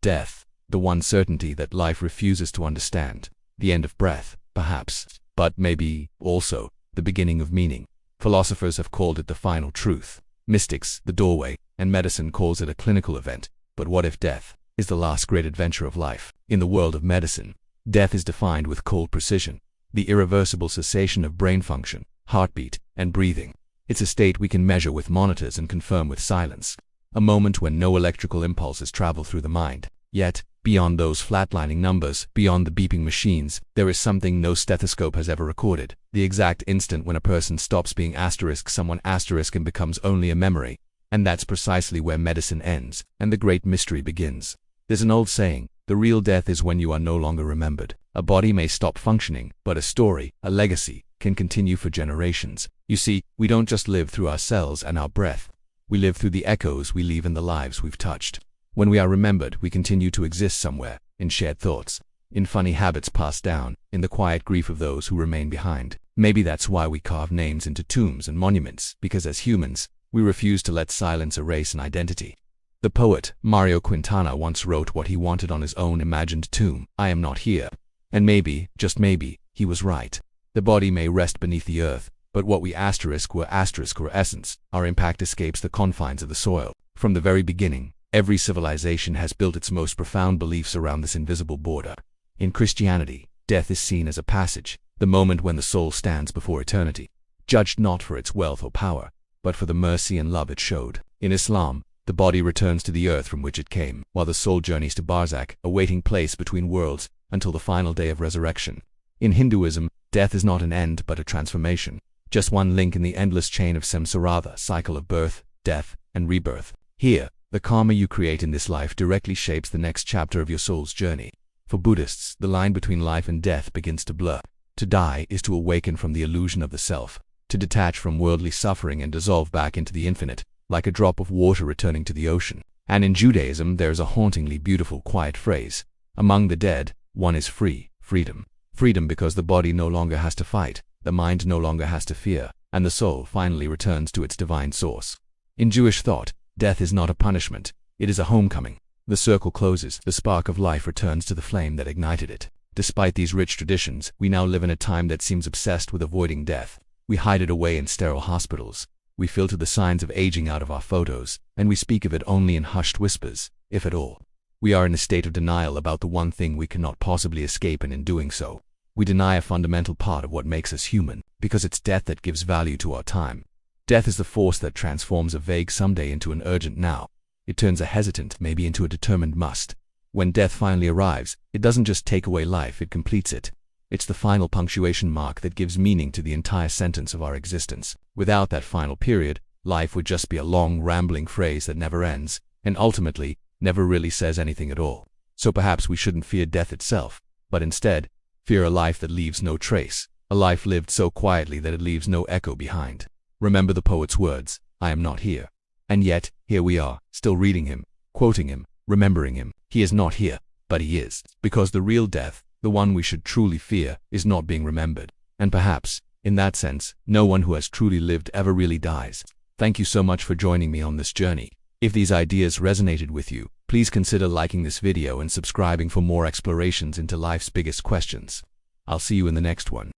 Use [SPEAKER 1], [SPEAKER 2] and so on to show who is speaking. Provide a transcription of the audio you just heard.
[SPEAKER 1] Death, the one certainty that life refuses to understand. The end of breath, perhaps, but maybe also the beginning of meaning. Philosophers have called it the final truth. Mystics, the doorway, and medicine calls it a clinical event. But what if death is the last great adventure of life? In the world of medicine, death is defined with cold precision, the irreversible cessation of brain function, heartbeat, and breathing. It's a state we can measure with monitors and confirm with silence. A moment when no electrical impulses travel through the mind. Yet, beyond those flatlining numbers, beyond the beeping machines, there is something no stethoscope has ever recorded. The exact instant when a person stops being someone and becomes only a memory. And that's precisely where medicine ends, and the great mystery begins. There's an old saying, the real death is when you are no longer remembered. A body may stop functioning, but a story, a legacy, can continue for generations. You see, we don't just live through our cells and our breath. We live through the echoes we leave in the lives we've touched. When we are remembered, we continue to exist somewhere, in shared thoughts, in funny habits passed down, in the quiet grief of those who remain behind. Maybe that's why we carve names into tombs and monuments, because as humans, we refuse to let silence erase an identity. The poet, Mario Quintana, once wrote what he wanted on his own imagined tomb, "I am not here." And maybe, just maybe, he was right. The body may rest beneath the earth, but what we were essence, our impact escapes the confines of the soil. From the very beginning, every civilization has built its most profound beliefs around this invisible border. In Christianity, death is seen as a passage, the moment when the soul stands before eternity, judged not for its wealth or power, but for the mercy and love it showed. In Islam, the body returns to the earth from which it came, while the soul journeys to Barzakh, a waiting place between worlds, until the final day of resurrection. In Hinduism, death is not an end but a transformation, just one link in the endless chain of samsara, cycle of birth, death, and rebirth. Here, the karma you create in this life directly shapes the next chapter of your soul's journey. For Buddhists, the line between life and death begins to blur. To die is to awaken from the illusion of the self, to detach from worldly suffering and dissolve back into the infinite, like a drop of water returning to the ocean. And in Judaism, there is a hauntingly beautiful quiet phrase. Among the dead, one is free, freedom. Freedom because the body no longer has to fight, the mind no longer has to fear, and the soul finally returns to its divine source. In Jewish thought, death is not a punishment, it is a homecoming. The circle closes, the spark of life returns to the flame that ignited it. Despite these rich traditions, we now live in a time that seems obsessed with avoiding death. We hide it away in sterile hospitals. We filter the signs of aging out of our photos, and we speak of it only in hushed whispers, if at all. We are in a state of denial about the one thing we cannot possibly escape, and in doing so, we deny a fundamental part of what makes us human, because it's death that gives value to our time. Death is the force that transforms a vague someday into an urgent now. It turns a hesitant maybe into a determined must. When death finally arrives, it doesn't just take away life, it completes it. It's the final punctuation mark that gives meaning to the entire sentence of our existence. Without that final period, life would just be a long, rambling phrase that never ends, and ultimately, never really says anything at all. So perhaps we shouldn't fear death itself, but instead, fear a life that leaves no trace, a life lived so quietly that it leaves no echo behind. Remember the poet's words, "I am not here." And yet, here we are, still reading him, quoting him, remembering him. He is not here, but he is. Because the real death, the one we should truly fear, is not being remembered. And perhaps, in that sense, no one who has truly lived ever really dies. Thank you so much for joining me on this journey. If these ideas resonated with you, please consider liking this video and subscribing for more explorations into life's biggest questions. I'll see you in the next one.